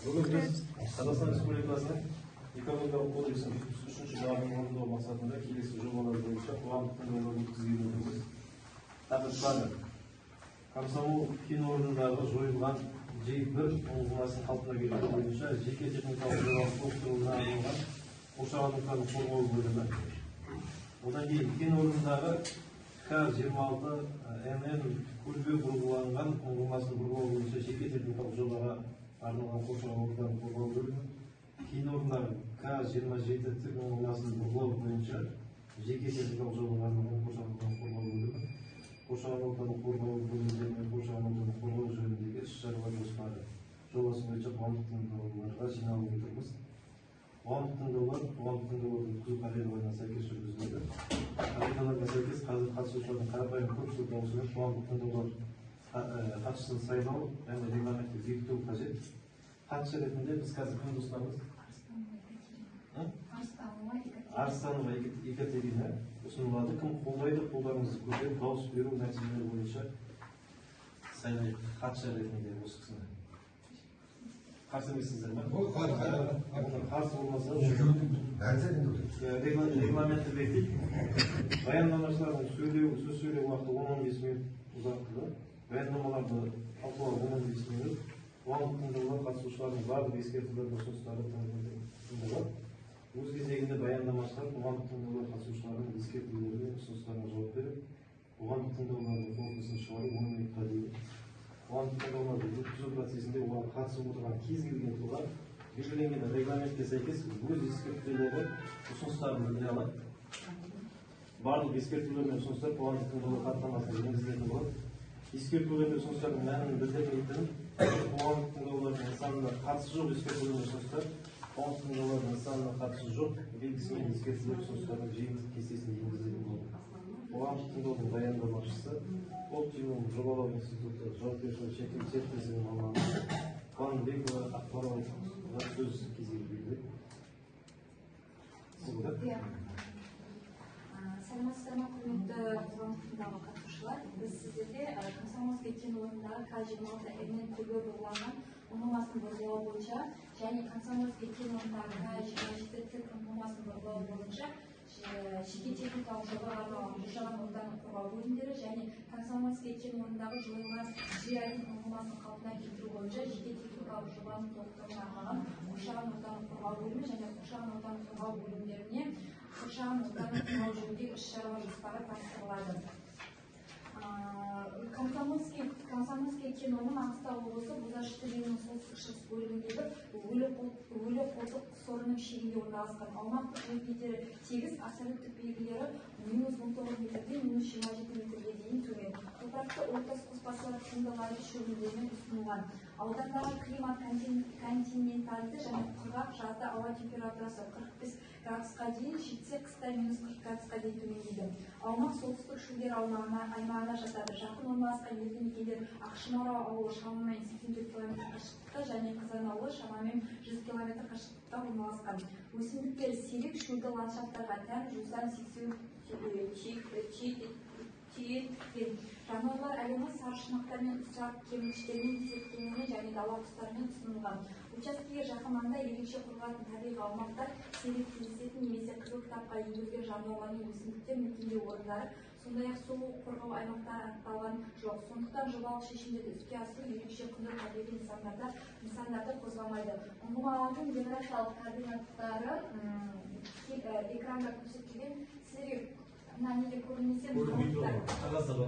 Бүгін біз Қазақстан Республикасының экологиялық кодексін 33-ші бабын орындау мақсатында келесі жобалар бойынша қоғамдық тыңдаулар өткізгелі отырмыз. Тақырыптары: комсомол кен орнындағы жойылған J1 ұңғымасын қалпына келтіру бойынша жеке техникалық жобалық толықтыруына арналған қоршаған ортаны қорғау бөлімі. Одан кейін кен орнындағы К26НН көлбеу бұрғыланған ұңғымасын бұрғылау бойынша жеке техникалық жобаға арналған қоршаған ортаны қорғау бөлімі. Кен орнындағы К27 ұңғымасын бұрғылау бойынша жеке техникалық жобаға арналған қоршаған ортаны қорғау бөлімі. Қоршаған ортаны қорғау бөлімдері мен қоршаған ортаны қорғау жөніндегі іс-шаралар жоспары жобасы бойынша қоғамдық тыңдауларға жиналып отырмыз. Қоғамдық тыңдаулар өткізу қағидаларына сәйкес жүргізіледі. Қағидаларға сәйкес қазір қатысушылардың қарапайым көпшілік дауысымен қоғамдық тыңдаулар қатысусын сайлау және регламентті бекіту қажет. Қатысушы ретінде біз қазір кімді ұсынамыз? Арыстанова Екатерина ұсынылады. Кім қолдайды? Қолдарыңызды көтеріп, дауыс беру нәтижелері бойынша сайлайды. Қатысушы ретінде осы кісіні. Қарсы емессіздер ме? Қарсы болмаса регламентті бекітейік. Баяндамашылардың сөз сөйлеу уақыты 10-15 минут ұзартылды. Баяндамаларды талқылау 10-15 минут. Қоғамдық тыңдаулар қатысушылардың барлық ескертулер мен ұсыныстары тыңдалады. Өз кезегінде баяндамашылар қоғамдық тыңдаулар қатысушылардың ескертулері мен ұсыныстарына жауап беріп, қоғамдық тыңдаулардың қорытындысын шығару 10 минутқа дейін. Қоғамдық тыңдауларды өткізу процесінде оған қатысып отырған кез келген тұлға белгіленген регламентке сәйкес өз ескертулері ұсыныстарын білдіре алады. Барлық ескертулер мен ұсыныстар қоғамдық тыңдаулар хаттамасына енгізілетін болады. Ескертулер мен ұсыныстардың мәнін білдірмейтін қоғамдық тыңдаулардың нысанына қатысы жоқ ескертулер мен ұсыныстар қоғамдық тыңдаулардың нысанына қатысы жоқ белгісімен ескертулер ұсыныстардың жиынтық кестесіне енгізілетін болады. Қоғамдық тыңдаудың баяндамашысы Оптимум жобалау институты жауапкершілігі шектеулі серіктестігінің маманы Қуанбекова Ақмаралға сөз кезегі беріледі. Саламатсыздар ма, құрметті қоғамдық тыңдауға қатысушылар. Біз сіздерге Комсомольский кен орнындағы К26НН көлбеу бұрғыланған ұңғымасын бұрғылау бойынша және Комсомольский кен орнындағы К27 ұңғымасын бұрғылау бойынша жеке техникалық жобаға арналған қоршаған ортаны қорғау бөлімдері және Комсомольский кен орнындағы жойылған J1 ұңғымасын қалпына келтіру бойынша жеке техникалық жобаның толықтыруына арналған қоршаған ортаны қорғау бөлімі және қоршаған ортаны қорғау бөлімдеріне қоршаған ортаны қорғау жөніндегі іс-шаралар жоспары таныстырылады. Комсомольский кен орны Маңғыстау облысы Бозашты өзенінің солтүстік-шығыс бөлігіндегі өлі қолтық сорының шегінде орналасқан. Аумақтық жер бедері тегіс, абсолюттік белгілері -19 метрден -27 метрге дейін төмен. Топырақты ортас қоспасы туындылары шөгінділермен ұсынылған. Аудандағы климат континентальды және құрғақ, жазда ауа температурасы 45 градусқа дейін, жетсе қыста -40 градусқа дейін төмендейді. Аумақ солтүстік шөлдер аймағына жатады. Жақын орналасқан елді мекендер Ақшымарау ауылы шамамен 84 км қашықтықта және Қызан ауылы шамамен 100 км қашықтықта орналасқан. Өсімдіктер сирек, шөлді ландшафттарға тән, жусан сексеу түйін. Жануарлар әлемі сарышұнақтармен, ұсақ кеміргіштермен, зерттеумен және дала құстарымен ұсынылған. Учаскеге жақын маңда ерекше қорғалатын табиғи аумақтар, сирек кездесетін немесе қызыл кітапқа енгізілген жануарлар мен өсімдіктер мекендеу орындары, сондай-ақ су қорғау аймақтары анықталған жоқ. Сондықтан жобалық шешімдерді іске асыру ерекше құнды табиғи нысандарды қозғамайды. Ұңғымалардың географиялық координаттары экранда көрсетілген. Сіздерге мына неге көрінмесе қағаздар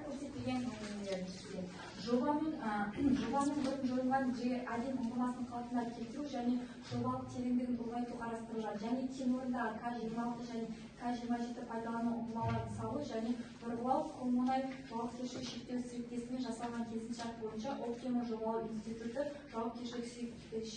көрсетілген жобаның бұрын жойылған J1 ұңғымасын қалпына келтіру және жобалық тереңдігін ұлғайту қарастырылған және кен орнындағы К26 және К27 пайдалану ұңғымаларын салу және бұрғылау Қолмұнай жауапкершілігі шектеулі серіктестігімен жасалған келісімшарт бойынша Оптимум жобалау институты жауапкершілігі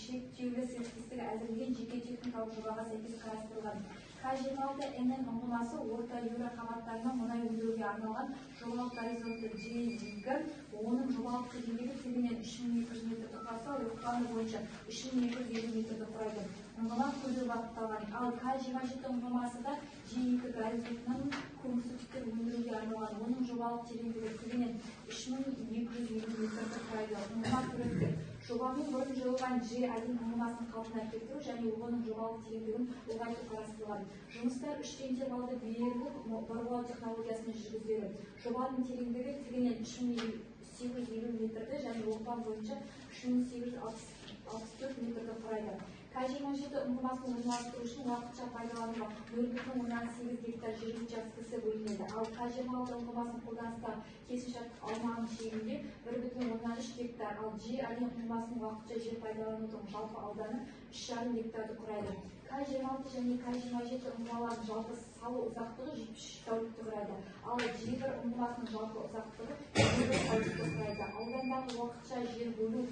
шектеулі серіктестігі әзірлеген жеке техникалық жобаға сәйкес қарастырылған. К26НН ұңғымасы орта еуро қабаттарына мұнай өндіруге арналған жобалық горизонты J2, оның жобалық тереңдігі тереңнен 3200 метрді құраса, оқпаны бойынша 3250 метрді құрайды. ұңғыма көлі бағытталған. Ал К27 ұңғымасы да G2 газетінің көмірсутектер өндіруге арналған. Оның жобалық тереңдігі көлінен 3250 метрді құрайды. Ұңғыма көлі жобаның бұрын жойылған G1 ұңғымасын қалпына келтіру және оның жобалық тереңдігін ұлғайту қарастырылған. Жұмыстар 3 интервалды беріліп бұрғылау технологиясымен жүргізіледі. Жобаның тереңдігі тігінен 3850 метрді және оқпан бойынша 3864 метрді құрайды. К27 ұңғымасын орналастыру үшін уақытша пайдалануға 0,18 гектар жер учаскесі бөлінеді. Ал К26 ұңғымасын қолданыста келісімшарт аумағының шегінде 1,13 гектар, ал G1 ұңғымасын уақытша жер пайдаланудың жалпы ауданы 3,5 гектарды құрайды. К26 және К27 ұңғымалардың жалпы салу ұзақтығы 73 тәулікті құрайды. Ал G1 ұңғымасының жалпы ұзақтығы 20 тәулікті құрайды. Аудандағы уақытша жер бөлу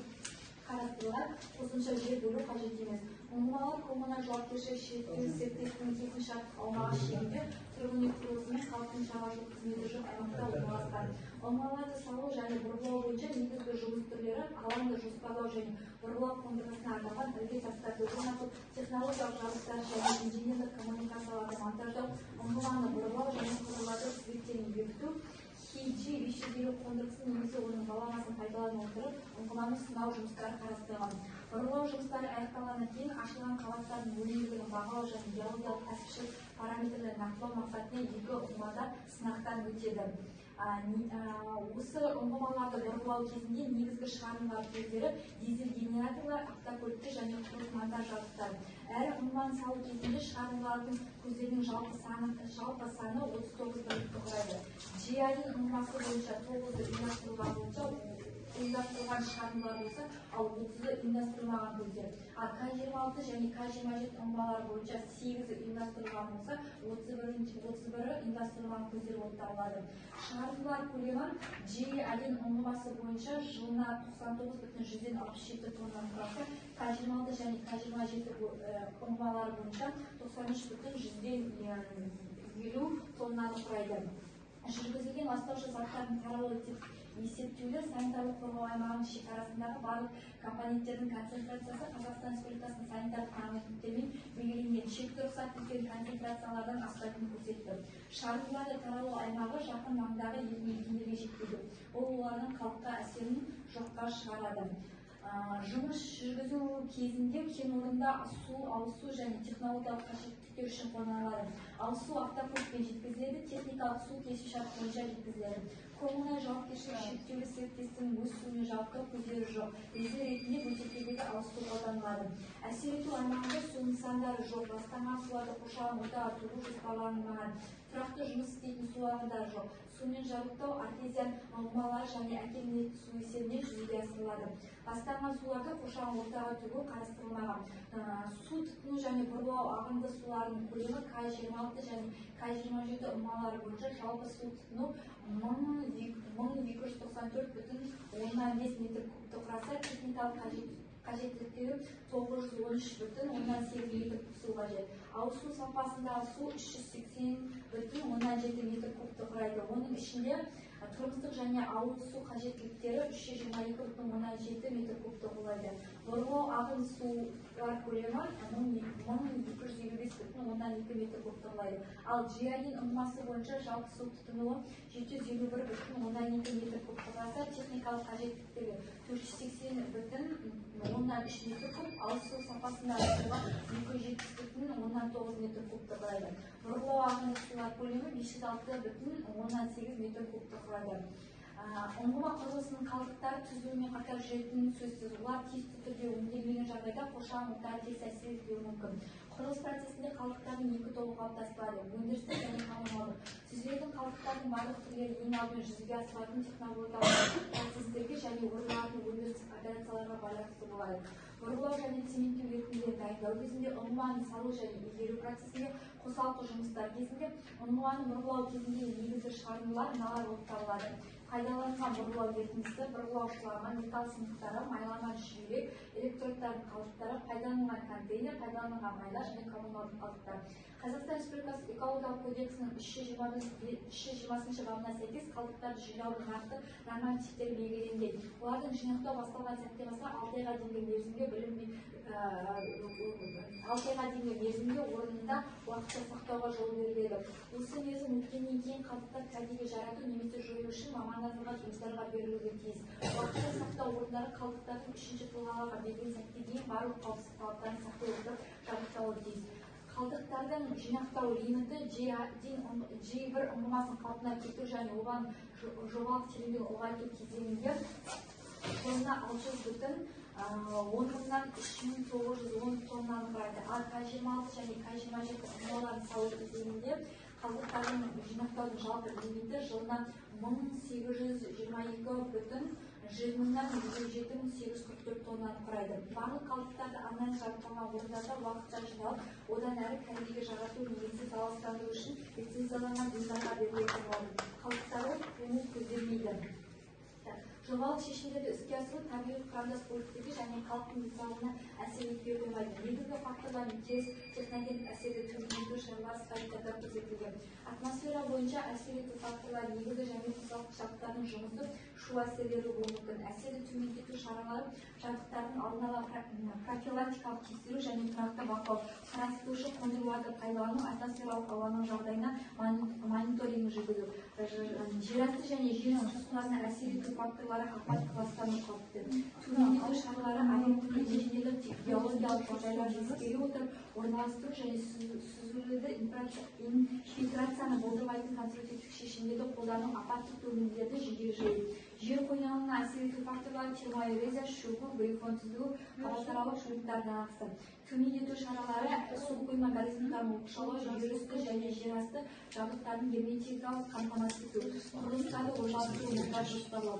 қарастырылған, қосымша жер бөлу қажет емес. Ұңғымалар коммуналдық жауапкершілігі шектеулі серіктестігінің келісімшарт аумағы шегінде тұрғын үй құрылысы мен халықтың шаруашылық қызметі жоқ аймақта орналасқан. Ұңғымаларды салу және бұрғылау бойынша негізгі жұмыс түрлері алаңды жоспарлау және бұрғылау қондырғысына арналған іргетастарды орнату, технологиялық жабдықтар және инженерлік коммуникацияларды монтаждау, ұңғыманы бұрғылау және құбырларды тізбектерін бекіту, G550 қондырғысын немесе оның баламасын пайдалана отырып, ұңғыманы сынау жұмыстары қарастырылған. Бұрғылау жұмыстары аяқталғаннан кейін ашылған қабаттардың өнімділігін бағалау және геологиялық кәсіпшілік параметрлерін нақтылау мақсатымен екі ұңғымада сынақтан өтеді. Осы ұңғымаларды бұрғылау кезінде негізгі шығарындылар көздері дизель генераторлар, автокөліктер және құрылыс монтаж жабдықтары. Әр ұңғыманы салу кезінде шығарындылардың көздерінің жалпы саны 39 бірлікті құрайды. G1 ұңғымасы бойынша 9 ұйымдастырылған шығарындылар болса, ал 30-ы ұйымдастырылмаған көздер. Ал К26 және К27 ұңғымалар бойынша 8-і ұйымдастырылған болса, 31-і ұйымдастырылған көздер болып табылады. Шығарындылар көлемі G1 ұңғымасы бойынша жылына 99,167 тоннаны құраса, К26 және К27 ұңғымалары бойынша 93,150 тоннаны құрайды. Жүргізілген ластаушы заттардың таралуы есептеулер санитарлық қорғау аймағының шекарасындағы барлық компоненттердің концентрациясы Қазақстан Республикасының санитарлық нормативтерімен белгіленген шекті рұқсат етілген концентрациялардан аспайтынын көрсетті. Шығарындыларды таралу аймағы жақын маңдағы елді мекендерге жеткізу. Ол олардың халыққа әсерін жоққа шығарады. Жұмыс жүргізу кезінде кен орнында су, ауызсу және технологиялық қажеттіліктер үшін қолданылады. Ауызсу автокөлікпен жеткізіледі, техникалық су келісімшарт бойынша жеткізіледі. Коммуналдық жауапкершілігі шектеулі серіктестігінің өз суымен жабдықтау көздері жоқ. Резерв ретінде бөлшектердегі ауызсу қолданылады. Әсер ету аймағында су нысандары жоқ, ластанған суларды қоршаған ортаға төгу жоспарланбаған. Тұрақты жұмыс істейтін су ағындары жоқ. Сумен жабдықтау артезиан ұңғымалар және әкелінетін су есебінен жүзеге асырылады. Ластанған суларды қоршаған ортаға төгу қарастырылмаған. Су тұтыну және бұрғылау ағынды суларының көлемі К26 және К27 ұңғымалары бойынша жалпы су тұтыну 1294,5 метр кубты құраса, техникалық қажеттіліктері 913,8 метр куб су қажет. Ауызсу сапасындағы су 380,7 метр кубты құрайды. Оның ішінде тұрмыстық және ауыз су қажеттіліктері 322,7 метр кубты құрайды. Бұрғылау ағын сулар көлемі 1255,2 метр кубты құрайды. Ал G1 ұңғымасы бойынша жалпы су тұтынуы 751,2 метр кубты құраса, техникалық қажеттіліктері 480,3 метр куб, ауыз су сапасындағы суға 270,9 метр кубты құрайды. Бұрғылау ағын сулар көлемі 506,8 метр кубты құрайды. Ұңғыма құрылысының қалдықтары түзілумен қатар жүретінін сөзсіз. Олар тиісті түрде өңделмеген жағдайда қоршаған ортаға теріс әсер етуі мүмкін. Құрылыс процесінде қалдықтардың екі тобы қалыптастырылады: өндірістік және коммуналдық. Түзілетін қалдықтардың барлық түрлері ең алдымен жүзеге асырылатын технологиялық процестерге және орындалатын өндірістік операцияларға байланысты болады. Бұрғылау және цементтеу ерітінділерін дайындау кезінде, ұңғыманы салу және игеру процесінде, қосалқы жұмыстар кезінде, ұңғыманы бұрғылау кезінде негізгі шығарындылар мыналар болып табылады: пайдаланылған бұрғылау ерітіндісі, бұрғылау шлангы, металл сынықтары, майланған жүйелер, электродтардың қалдықтары, пайдаланылған контейнер, пайдаланылған майла және коммуналдық қалдықтар. Қазақстан Республикасы экологиялық кодексінің 320 бабына сәйкес қалдықтарды жинаудың нақты нормативтері белгіленген. Олардың жинақтау басталған сәттен бастап 6 айға дейінгі мерзімге орнында уақытша сақтауға жол беріледі. Осы мерзім өткеннен кейін қалдықтар кәдеге жарату немесе жою үшін мамандандырылған жұмыстарға берілуге тиіс. Уақытша сақтау орындары қалдықтардың 3-ші тұлғаларға берген сәтке дейін барлық қауіпсіздік талаптарын сақтай отырып жабдықтауы тиіс. Қалдықтардың жинақтау лимиті G1 ұңғымасын қалпына келтіру және оған жобалық тереңдігін ұлғайту кезеңінде тонна 600 бүтін 10-нан 3910 тоннаны құрайды. Ал К26 және К27 ұңғымаларын салу кезеңінде қалдықтардың жинақтаудың жалпы лимиті жылына 1822 бүтін 20-нан 107.844 тоннаны құрайды. Барлық қалдықтарды арнайы жабдықталған орындарда уақытша жиналып, одан әрі кәдеге жарату немесе залалсыздандыру үшін лицензияланған ұйымдарға берілетін болады. Қалдықтарды көму көзделмейді. Жобалық шешімдерді іске асыру табиғи құрамдас көліктегі және халықтың денсаулығына әсер етпей қоймайды. Негізгі факторлардың теріс техногендік әсерді төмендету шаралары статистикада көрсетілген. Атмосфера бойынша әсер ету факторлары негізгі және қосалқы жабдықтардың жұмысы шу әсерлері болуы мүмкін. Әсерді төмендету шаралары жабдықтардың алдын ала профилактикалық тексеру және тұрақты бақылау, қарастырушы қондырғыларды пайдалану, атмосфералық ауаның жағдайына мониторинг жүргізу, жерасты және жер суларына әсер ету факторлары апаттық ластану қауіпті. Төмендету шаралары агенттік инженерлік биологиялық жағдайларды ескере отырып, орналастыру және сүзілуді инфильтрацияны болдырмайтын конструктивтік шешімдерді қолдану, апаттық төнімдерді жедел жою. Жер қойнауына әсер ету факторлары термоэрозия, шөгу, грифон түзу, қабаттаралық шөліктерді анықтайды. Төмендету шаралары су қойма горизонталын оқшаулау, жер үсті және жер асты жабдықтарын герметикалық қамтамасыз ету, құрылыстарды орналастыру мұқтаж жоспарлау.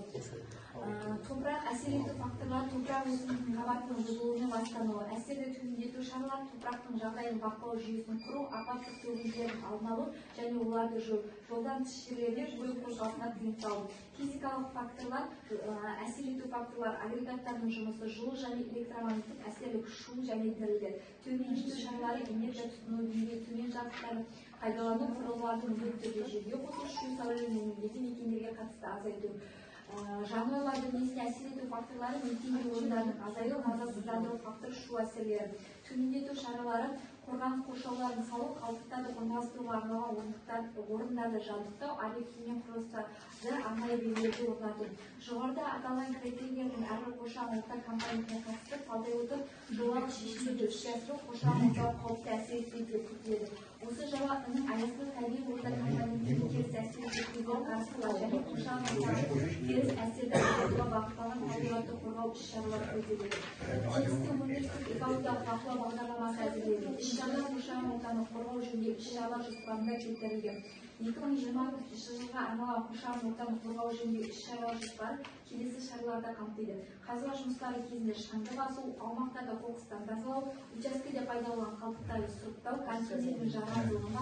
Топырақ әсер ету факторлары топырақ өсімдіктің қабатының бұзылуымен ластануы, әсерді төмендету шаралары топырақтың жағдайын бақылау жүйесін құру, апаттық төгілімдердің алдын алу және оларды жою, жолдан тыс жерлерде көлік қозғалысына тыйым салу. Физикалық факторлар әсер ету факторлар агрегаттардың жұмысы, жылу және электромагниттік әсерлік шу және дірілдер. Төмендету шаралары энергия тұтыну деңгейі төмен жабдықтарды пайдалану, құрылғылардың міндетті түрде жерге қосу, шу сәулелену елді мекендерге қатысты азайту. Жануарлардың денесіне әсер ету факторлары мекен орындардың азаю, мазасыздандыру фактор шу әсерлері. Төмендету шаралары қорғаныс қоршауларын салу, қалдықтарды орналастыруға арналған орындарды жабдықтау, объектімен құрылыстарды арнайы белгілерді орнату. Жоғарыда аталған критерийлердің әрбір қоршаған ортақ компонентіне қатысты талдай отырып, жобалық шешімдерді іске асыру қоршаған ортаға қауіпті әсер етпейді деп күтіледі. Осы жобаның аясында табиғи орта компоненттеріне теріс әсер ететіндерді қарастыру және қоршаған ортаға теріс әсерді азайтуға бағытталған табиғатты қорғау іс-шаралары көзделеді. Тиісті өндірістік экологиялық бақылау бағдарламасы әзірленді. Іс-шаралар қоршаған ортаны қорғау жөніндегі іс-шаралар жоспарында келтірілген. 2020 жылға арналған қоршаған ортаны қорғау жөніндегі іс-шаралар жоспары келесі шараларды қамтиды. Қазба жұмыстары кезінде шаңды басу, аумақтарда қоқыстан тазалау, учаскеде пайдаланылған қалдықтарды сұрыптау, контейнердің жарамдылығын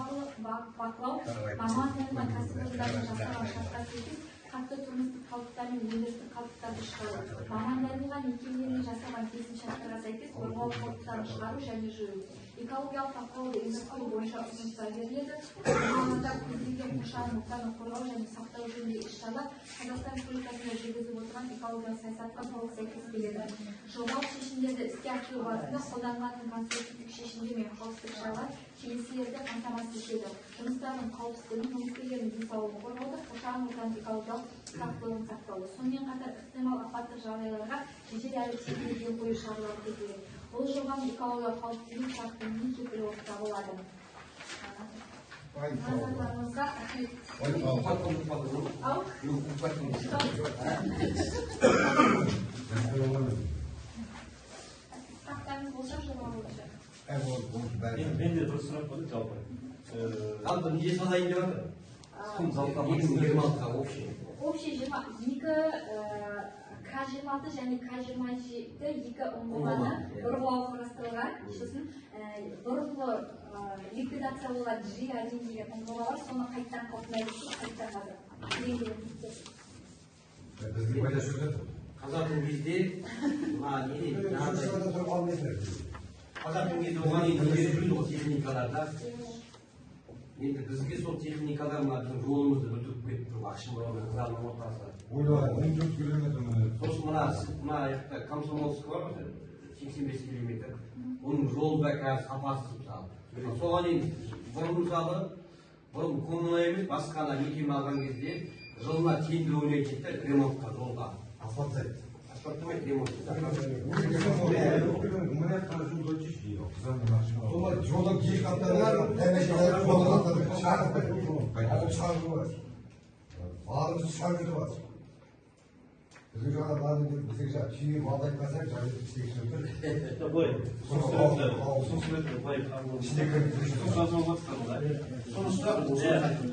бақылау, мамандандырылған кәсіпорындардың жасаған шартқа сәйкес қатты тұрмыстық қалдықтар мен өндірістік қалдықтарды шығару, мамандандырылған мекемелермен жасаған келісімшарттарға сәйкес қорғау қалдықтарын шығару және жою. Экологиялық бақылауды ұйымдастыру бойынша ұсыныстар беріледі. Қоғамда көзделген қоршаған ортаны қорғау және сақтау жөніндегі іс-шаралар Қазақстан Республикасында жүргізіп отырған экологиялық саясатқа толық сәйкес келеді. Жобалық шешімдерді іске асыру барысында қолданылатын конструктивтік шешімдер мен қауіпсіздік шаралар келесілерді қамтамасыз етеді. Жұмыстардың қауіпсіздігін, жұмыскерлердің денсаулығын қорғауды, қоршаған ортаның экологиялық тұрақтылығын сақтауды, сонымен қатар ықтимал апаттық жағдайларға жедел әрі тиімді ден қою шаралары көзделеді. Бұл жобаның экологиялық қауіпсіздігін тұрақтылығын келтіре отырып табылады. Назарларыңызға рахмет. Сұрақтарыңыз болса жоба бойынша. Мен де бір сұрақ болды жалпы. Жалпы неге салайын деп жатыр? Общий 2 К26 және К27 екі ұңғыманы бұрғылау қарастырылған. Сосын бұрынғы ликвидация болған G1 деген ұңғымалар, соны қайттан қалпына келтіріп, қайттан қазатын кезде қазақтың кезде оған енді жүрді ғой техникаларда. Енді бізге сол техникалар біздің жолымызды бүтіп кетті, Ақшымырау мен Қызанның ортасы. Ойлаған 14 километр. Сосын мына жақта Комсомольск бар ғой, 85 километр. Оның жолы да қазір сапасыз мысалы. Соған енді бұрын мысалы, бұрын коммуна емес, басқа мекеме алған кезде жылына тендер ойнайтын ремонтқа жолға. Асфальт сайт. Асфальттамайды ремонт. Мына қаржы өтіші жоқ. Солар жолдан кеш қаттарына дәмешелер жолдан қаттарына шағып қайтады. Шағып бар. Барымыз шағып бар. Біздің жаңағылардың біздің жаңағы түйе малды айтпасақ жаңағы істегіш өтір. Былай, сол суретті былай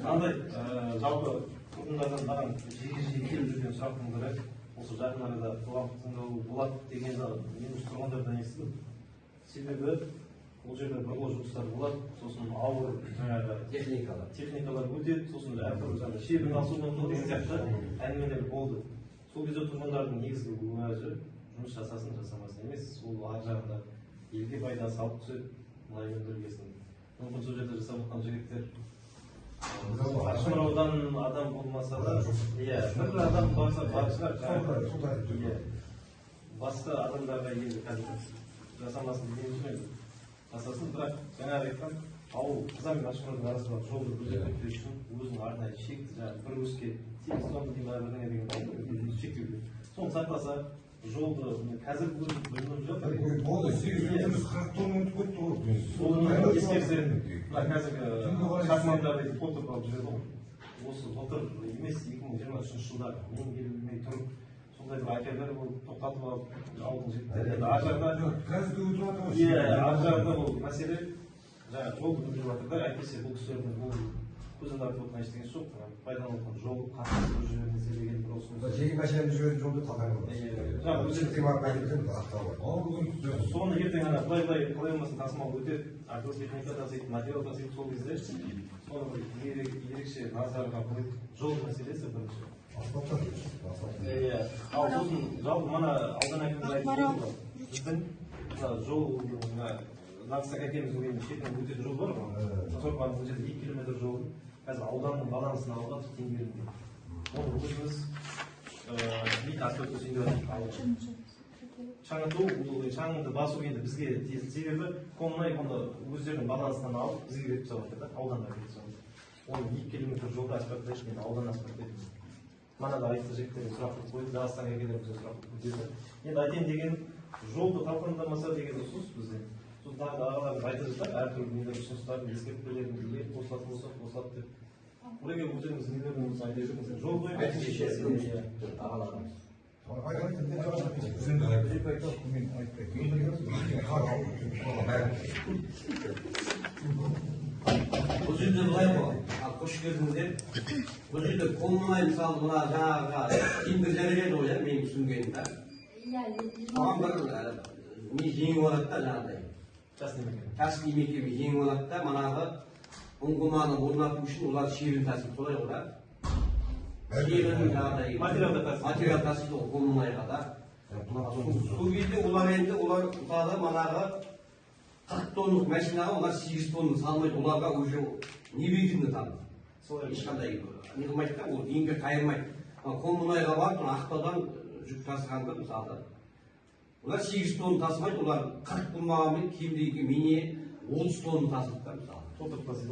қандай жалпы тұрғындардан маған жиі келіп жүрген сұрақтың бірі осы жақын арада қоғамдық тыңдау болады дегенді мен осы тұрғындардан естідім. Себебі бұл жерде бұрғылау жұмыстары болады, сосын ауыр жаңағы техникалар өтеді, сосын әртүрлі шебін асу мүмкін деген сияқты әңгімелер болды. Сол кезде тұрғындардың негізгі уәжі жұмыс жасасын жасамасын емес, ол ар жағында елге пайдасы алып түседі, мұнай өндіргесін. Мүмкін сол жерде жасап жатқан жігіттер Ақшымыраудан адам болмаса да, бір адам барса бар шығар. Басқа адамдарға енді қазір жасамасын деген үшін жасасын, бірақ жаңағы айтқан ауыл Қызан мен Ақшымыраудың арасындағы жолды көздеп үшін өзінің арнайы шекті жаңағы бір өске 8 тонна бірдеңе деген шектеу. Соны сақтаса, жолды қазір білініп жатыр. Болды, 840 тонна өтіп кетті ғой. Соны ескерсе, қазіргі шахмандарды фото алып жүреді ғой. Осы былтыр емес 2023 жылдар мен келмей тұрып, сондай бір әкелер болып тоқтатып алып, ауылдың жігіттері. Ар жағда қазір өтіп жатыр ғой. ар жағда бұл мәселе жаңағы жолды бүлдіріп жатырдар, әйтпесе бұл кісілердің бұл көзін тартып отырған ештеңесі жоқ. Пайдаланылған жол қатты жүргеніңізде деген бір осындай. Жеке машина жүрген жолды қатар соны ертең ана былай болмасын тасымал өтеді, артылыс техника тасиды, материал тасиды, сол кезде соны бір ерекше назарға қойып жол мәселесі бірінші. Ал сосын жалпы мана аудан әкімдері айтып отыр, біздің жол Нақсак әкеміз деген шетінен өтетін жол бар ғой, Сорпаның бұл жерде 2 километр жолы қазір ауданның балансына алуға теңгерілмейді. Оны өзіміз бит асфальт төсеуге шаңыту, шаңыңды басу енді бізге тез, себебі коммунай оны өздерінің балансынан алып бізге беріп тастап жатыр, ауданға беріп тастап жатыр. Оны 2 километр жолда асфальттайшы, енді аудан асфальттайды. Мана да айтты жігіттерге сұрақ қойды, Дағыстанға келерімізге сұрақ қойды. Енді айтайын деген жолды талқандамаса деген ұсыныс бізде. Сосын тағы да ағаларымыз айтып жатыр, әртүрлі нелер ұсыныстарын ескертпелерін қосылатын болса қосылады деп. Оларға өздеріңіз нелеріңіз айтып жүрсеңіздер, жол қойып ағаларымыз. Бұл жерде былай ғой, қош келдіңіздер. Бұл жерде коммунай мысалы мына жаңағы тендер жариялады ғой, мен түсінгенімде. Оған бір не жеңіп алады да жаңағыдай. Кәсіби мекеме жеңіп алады да, манағы ұңғыманы орнату үшін олар шебін тасиды, солай ғой да. Шебін жаңағыдай материал тасиды ғой коммунайға да. Сол кезде олар енді мысалы манағы 40 тоннық машинаға олар 8 тонны салмайды, оларға уже невидимді танып. Ешқандай не қылмайды да, ол еңбек қайырмайды. Коммунайға барып, Ақтаудан жүк тасығанда мысалы, олар 8 тонны тасымайды, олар 40 болмағанмен кемдегі міне 30 тонны тасыды да мысалы. Толтырып тасиды.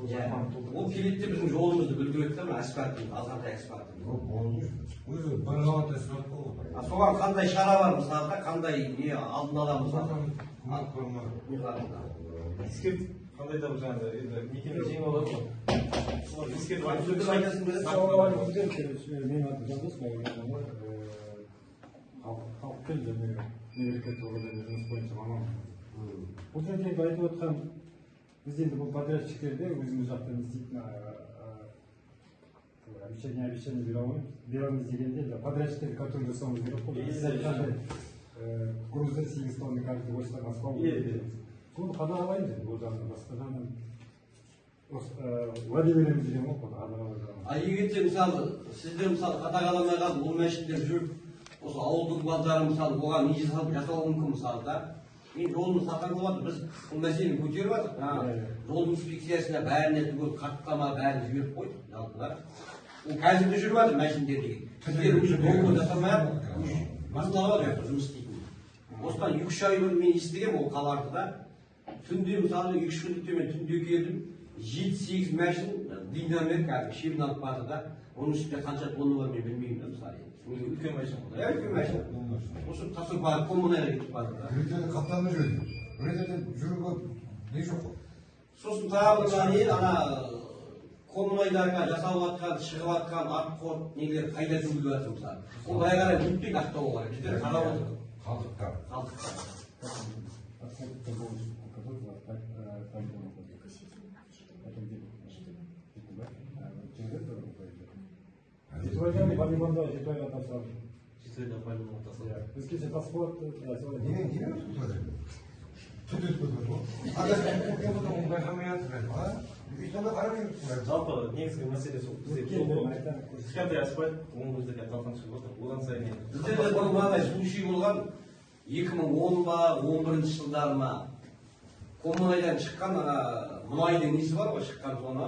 Ол келеді де біздің жолымызды бүлдіреді да, асфальттың, азғантай асфальттың. Өзі бір қабат асфальт ғой. Соған қандай шара бар мысалы, қандай не алдын ала мысалы? Ескерт қандай да бір жаңағы енді мекеме жеңіп алады ғой. Солар ескертіп Менің атым Жандос, халық келді мемлекеттік органдарда жұмыс бойынша маман. Бұл жерде айтып отқан біз енді бұл подрядчиктерде өзіміз жақтан істейтін обещание береміз дегенде подрядчиктерді контроль жасауымыз керек қой. Сіз айтқандай грузда 8 тонны каждый осыдан аспау керек. Соны қадағалаймыз енді бұл жағынан басқа жағынан уәде береміз деген ғой қадағалау. Егерде мысалы сіздер мысалы қадағаламай қалып бұл мәшіндер жүріп осы ауылдың балдары мысалы оған не жасауы мүмкін мысалы да Мен жолын сатқан болатын, біз бұл мәселені көтеріп жатырық. Жол инспекциясына бәріне түгел хаттама бәрін жіберіп қойдық, жалпыда. Ол қазір де жүріп жатыр мәшіндердегі. Сіздер уже договор жасамай-ақ, басталып жатыр жұмыс істейтін. Осыдан 2-3 ай бұрын мен естігем ол хабарды да. Түнде мысалы 2-3 күндікте мен түнде келдім, 7-8 мәшін динамик кәдімгі шебін алып барды да. Оның үстінде қанша тонны бар мен білмеймін да мысалы. Үлкен машина. Үлкен машина. Осы тасып барып коммунаға кетіп барды да. Үретерді қаптаны жүреді. Үретерден жүруге не жоқ қой. Сосын тағы бір ана коммунайдарға жасалып жатқан, шығып жатқан атқор нелер қайда төгіліп жатыр мысалы. Ол былай қарай өтпейді ақтауға қарай. Біздер қарап отырдық. Қалдықтар. Қалдықтар. Жетібайдан полигонда жетібайға тапсырады. Жетібайда полигонға тапсырады. Біз кеше тасып болады. Неге өтіп жатыр? Түт өтіп жатыр ғой. Адасып оны байқамай жатыр. Сонда қарамай жатыр. Жалпы негізгі мәселе сол бізде кішкентай асфальт оның бізде талқан шығып отыр. Одан сайын біздерде бұрын мынандай случай болған 2010 ба 11 жылдары ма коммунайдан шыққан ана мұнайдың несі бар ғой шыққан соны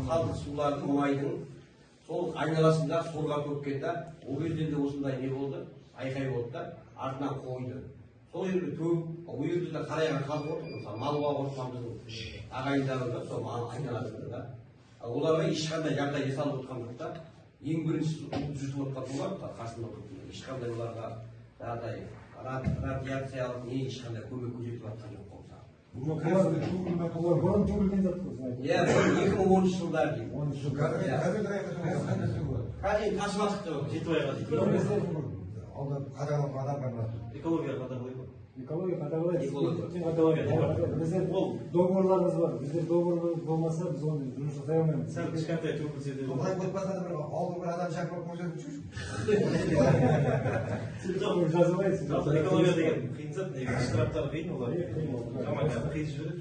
қалдық сулардың мұнайдың сол айналасында сорға төккен да ол кезде де осындай не болды айқай болды да артынан қойды сол жерде төгіп ол жерде де қарайған қалдық отыр мысалы мал бағып отырған біздің ағайындарымыз да сол айналасында да оларға ешқандай жағдай жасалып отқан жоқ та ең бірінші жүріп отқан олар қасында отырған ешқандай оларға жаңағыдай радиациялық не ешқандай көмек көрсетіп жатқан жоқ қой Бұлар бұрын төгілген зат қой. Иә, 2010 жылдар деймін. 10 жыл. Қазір тасып жатық деп Жетібайға Алда қадағалап адам бармады. экология қадағалайды. Экология қадағалайды. Экология. Біздер договорларымыз бар. Біздер договорымыз болмаса біз оны жұмыс жасай алмаймыз. Сәл кішкентай төгілсе де Олай отбасында бір ауылдың бір адам шақырып қойса жүрсің. Жазылмайсың. жалпы экология деген қиын зат, негізі штрафтары қиын олар. Жаман қиын жүреді.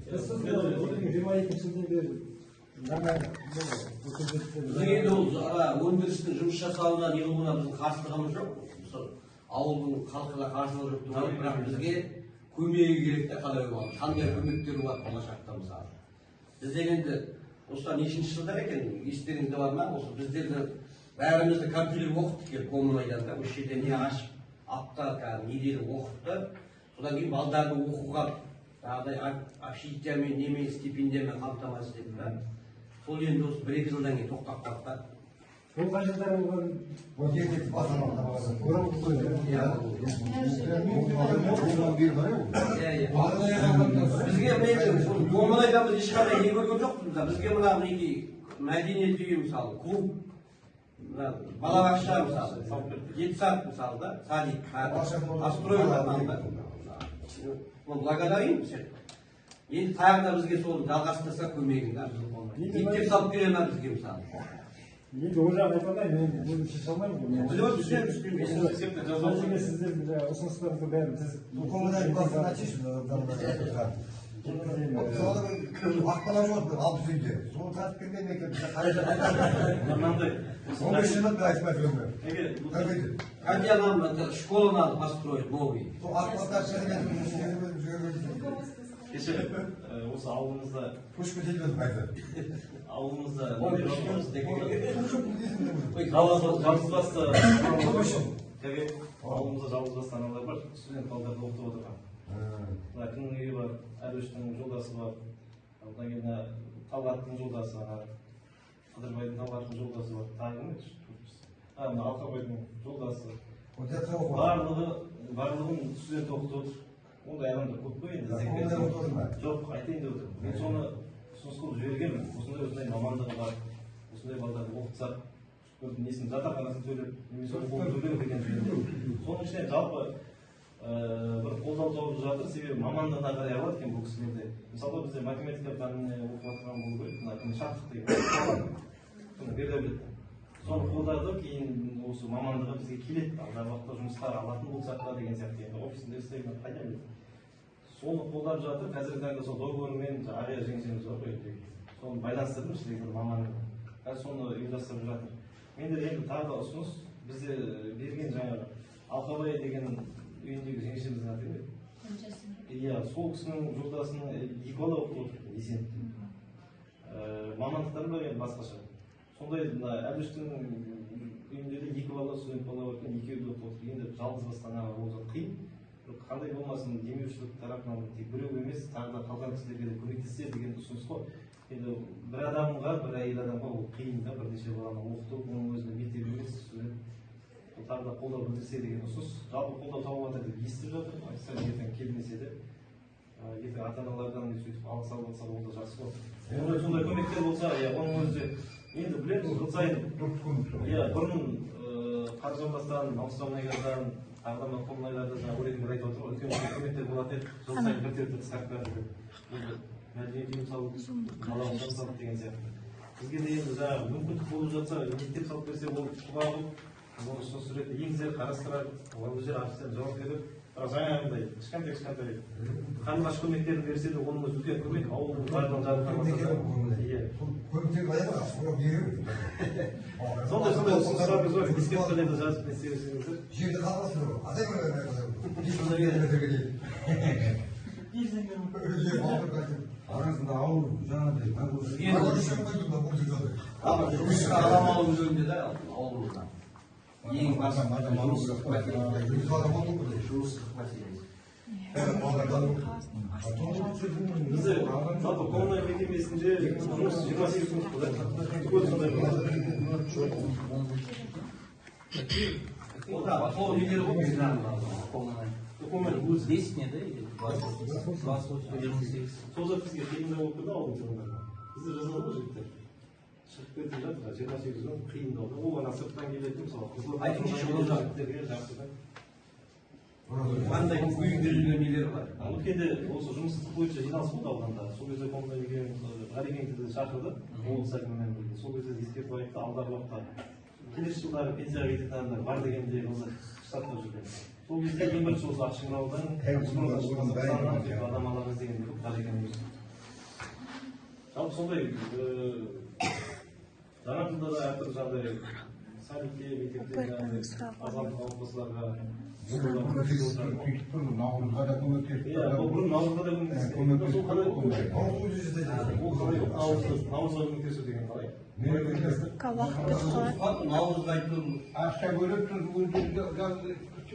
Біз 22 жылдан бері біздің енді ол өндірістің жұмыс жасауына неғылуына біздің қарсылығымыз жоқ. Ауылдың халқына қарсылығы жоқ. Бірақ бізге көмегі керек те қалай болады. Қандай көмектер болады болашақта мысалы. Біздер енді осыдан нешінші жылдар екен естеріңізде бар ма? Осы біздерді бәрімізді компьютер оқытты келіп коммунайдан да осы жерде не ашып аптар недері оқытты. Содан кейін балдарды оқуға жаңағыдай общежитиямен немен стипендиямен қамтамасыз етті. Сол енді осы 1-2 жылдан кейін тоқтап қалды. Ол қай жылдары болған? Вот ерте басынан бізге коммунайдан біз ешқандай не көрген жоқпыз. Бізге мына мінекей мәдениет үйі мысалы, клуб, балабақша мысалы, детсад мысалы да, садик, построилар. Благодарим всех. Енді тағы да бізге сол жалғастырса көмегін да. Мектеп салып бере ма бізге мысалы. Енді ол жағын айтпаймын, мен өзім шеше алмаймын. Сіздердің ұсыныстарыңызды бәрін сіз Ақпала жоқ, алып үйде. Соны тартып келмей мектепте қайда? Мынандай 15 жылдан бері айтпай жүрмін. Хотя нам школу надо построить новый. Сол ақпалаттар шығып кеше осы ауылымызда көшіп кетеді қайда. ауылымызда жалғызбасты аналар бар, студент балдарды оқытып отырған. Мына кімнің үйі бар, Әлөштің жолдасы бар, одан кейін Талғаттың жолдасы, Қыдырбайдың Талғаттың жолдасы бар, тағы кім еді? Мына Алқабайдың жолдасы. Барлығын студент оқытып отыр. Ондай адамдар көп қой енді. Жоқ, айтайын деп отырмын. Мен соны ұсыныс қылып жібергенмін. Осындай мамандығы бар, осындай балдарды оқытсақ, несін жатақханасын төлеп, немесе оқуын төлеп екен. Соның ішінен жалпы бір қолдау тауып жатыр, себебі мамандығына қарай алады екен бұл кісілерде. Мысалы бізде математика пәніне оқып жатқан болу керек, мына кім шаттық деген. Бердәулеттен. Соны қолдады, кейін осы мамандығы бізге келеді. Алдағы уақытта жұмысқа алатын болсақ та деген сияқты. Енді офисінде істеген қайда біледі. Соны қолдап жатыр. Қазіргі таңда сол договормен Ария жеңсеміз бар ғой. Соны байланыстырдым сіздерге мамандығы. Қазір соны ұйымдастырып жатыр. Менде енді тағы да ұсыныс, бізде берген жаңағы Алқабай деген үйіндегі жеңешеміздің аты кім еді? Иә, сол кісінің жолдасының екі бала оқып отыр екен, Есеновте. Мамандықтары бар енді басқаша. Сондай Әбіштің үйінде де екі бала, студент бала бар екен, екеуі де оқып отыр. Енді жалғыз басқанаға ол зат қиын. Қандай болмасын, демеушілік тарапынан тек біреу емес, тағы да қалған кісілерге де көмектессе деген ұсыныс қой. Енді бір адамға, бір әйел адамға ол қиын да, бірнеше баланы оқыту, оның өзіне мектеп емес, студент. Тағы да қолдау білдірсе деген ұсыныс. Жалпы қолдау тауып жатыр деп естіп жатыр. Айтса ертең келмесе де, ертең ата-аналардан сөйтіп алғыс алып жатса ол да жақсы болады. Сондай көмектер болса, оның өзі енді білеміз, жыл сайын бұрын Қаржанбастан, Маңғыстау-Мұнайгаздан, тағы коммуналдарды жаңа өрекендер айтып отыр ғой, үлкен көмектер болады еді, жыл сайын бір қысқартып бәрі мәдениет үйін салып, балабақша салып деген сияқты. Бізге де енді жаңағы мүмкіндік болып жатса, мектеп салып берсе ол құлағы, оны ұсыныс ретінде енгізер, қарастырар, ол жер әртістер жауап беріп, бірақ жаңағындай кішкентай қарлығаш көмектерін берсе де оның өзі үлкен көмек, ауылдың барлығын жарықтамаса. Көмектер қайда ма? Соны беру. Сондай ұсыныстарымыз бар, дискеттерді жазып не істесеңіздер. Жерді қалғасың ғой. Атай ма? арасында ауыл жаңағыдай аламауыз жөнінде де ауылымызда ең басты жұмыссыздық мәселесі. Бізде жалпы коммуналдық мекемесінде жұмыс 28 жұмыс болады. Сондай болады. Сол үйлер ғой біздің Коммуналдық 10 не да или 28 сол зат бізге қиындау болып тұрды ауылдың тұрғындарына. Бізді жазалап ғой жігіттер. Шығып кетіп жатыр, 28 жыл қиындау. Ол ана сырттан келетін мысалы жігіттерге жақсы да. қандай үйіндірілген үйлер бар. Өткенде осы жұмыссыздық бойынша жиналыс болды ауданда. Сол кезде коммуналдық мекеме Ғаликеңді шақырды, облыс әкімімен бірге. Сол кезде ескертіп айтты, алдағы уақытта келесі жылдары пенсияға кететін адамдар бар дегенде осы штаттап жүрген. Сол кезде ең бірінші осы Ақшыңыраудың адам аламыз деген Ғаликеңіз. Жалпы сондай жаңа жылда да әртүрлі жағдай садикке, мектепте азаматтық отбасыларға наурызға да көмектесіп ол бұрын наурызға да көмектесіп сол қалай наурызға көмектесу деген қалай? Наурызға айту ақша бөліп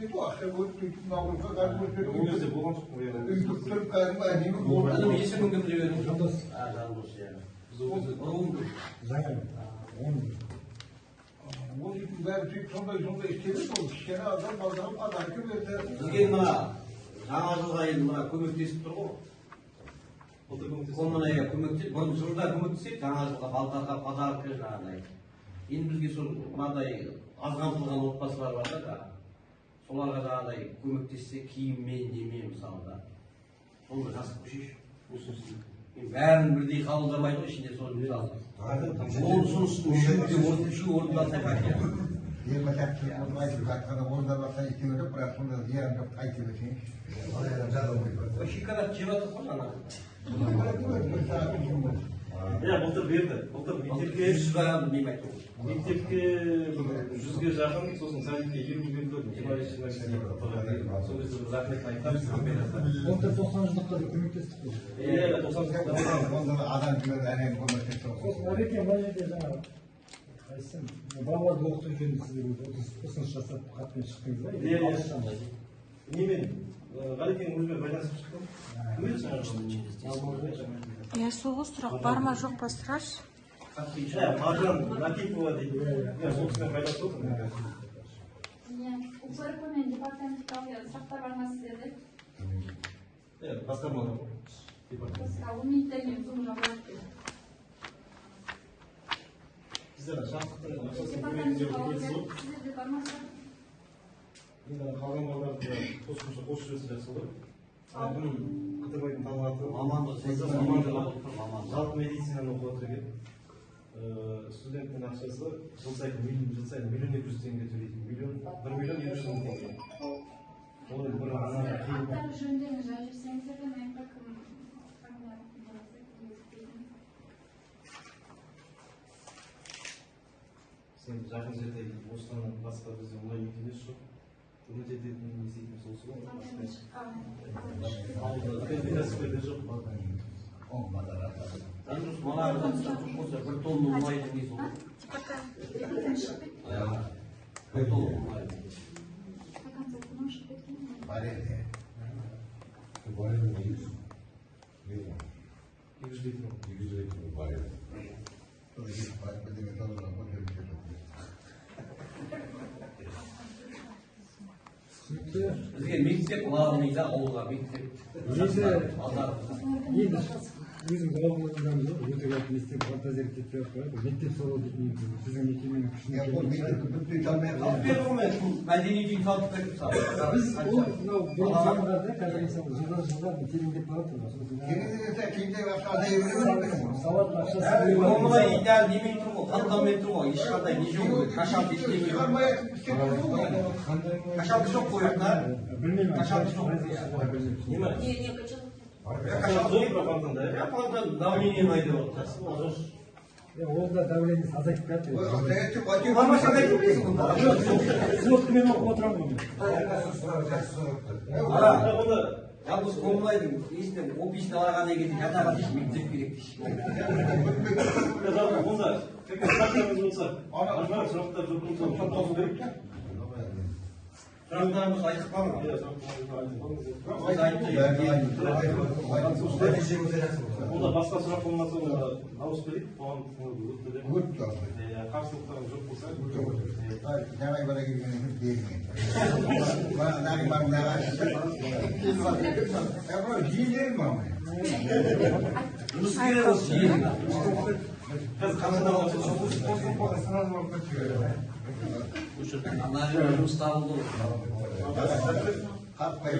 ақша бөліп наурызға газ ол кезде болған жоқ қой. үйтіп тұрып кәдімгі әдемі болды. есімін кім жіберді? Жандос. ол үйдің бәрі сөйтіп сондай істеледі ол кішкене адам балдырып подарка берді. Бізге мына жаңа жылға енді мына көмектесіп тұр ғой. Коммуналға көмектесіп, бұрын жылда көмектеседі, жаңа жылға балдарға подарка жаңағыдай. Енді бізге сол мынадай аз қамтылған отбасылар бар да, соларға жаңағыдай көмектессе киіммен немен мысалы да. Соны жасып көшейші. Бәрін бірдей қабылдамайды ғой ішінде соны мысалы. Ол ұсыныстың үшеуі орындалса қайтеді. Шикарат жеп жатыр ғой ана. Былтыр берді. Былтыр мектепке 100-ге жақын, сосын садикке 20 берді. 25 сол кезде рахметін айтамыз. Былтыр 90-жылдықта көмектестік қой. 90-жылдықта адам жіберді әрең көмектесті. Сосын Әреке мына жерде жаңағы қайсым балаларды оқыту жөнінде сіздер ұсыныс жасап хатпен шықтыңыз ба? немен Ғаликеңнің өзімен байланысып шықтым. Я соғыс сұрақ бар ма жоқ па сұрашы? Маржан Накипова дейді. Сол кісімен байланысып отырмын. УПРП мен департаментке сұрақтар бар ма сіздерде? Басқармада. Он минуттай мен соны жабылып кетті. Сіздер шақырттың сіздерде бар ма сұрақ? енді қалған балаларды қосымша қосып жіберсе жақсы болады. Бұның Қытайбайдың талғаты жалпы медицинаны оқып отыр екен. Студенттің ақшасы жыл сайын миллион 200 теңге төлейді. 1 миллион 200 мың теңге. Ол бір аттары жөнінде жазып жіберсеңіздер де мен сен жақын жерде осыдан басқа бізде ондай мекемесі жоқ. комитеттердің есебіміз осы ғой. Андус мана бір тонна мұнайды несі ғой? Bir tонна мұнайды. Барель. 200 литр. Барель. Бірдеңе таза барель кетеді. Бізге мектеп лағымейді ауылға мектеп. енді өзіміз ауылымыздамыз ғой, өте көп мектеп фантазия кетіп қояды. Мектеп салу дейтін сіздің мекеменің күшіне Мәдени үйін салып беріп салып. біз ол мынау бұрын замандарда қазір мысалы жылдар тереңдеп барады ғой. Сауат ақшасы Олай идеал демей тұр ғой, фундамент тұр ғой, ешқандай не жоқ, кашап ештеңе жоқ. Кашапты жоқ қояды. білмеймін. Кашапты жоқ. Неме? Кашап жоқ пропаганда. Пропаганда давлениені айдап отыр. Ол да давлениесі азайтып кетті. Бармаса қайтып білесің бұнда. Сводкамен оқып отырамын ғой. Ара, жалғыз коммунайдың несіне описіне барғаннан кейін жатаға дейін мектеп керек дейсің. Онда сұрақтарыңыз болса, сұрақтар жоқ болса, керек. Сұрақтарымыз айтып қалың. Біз айтты. Онда басқа сұрақ болмаса, онда дауыс берейік. Оған өтті. Қарсылықтарыңыз жоқ болса, Жаңа бара келгеніңіз бермейді. Жиілерім ма? Жұмыс керек осы жиын. қазір қасында болса, Ана жерде жұмыс табылды ғой. Қатпай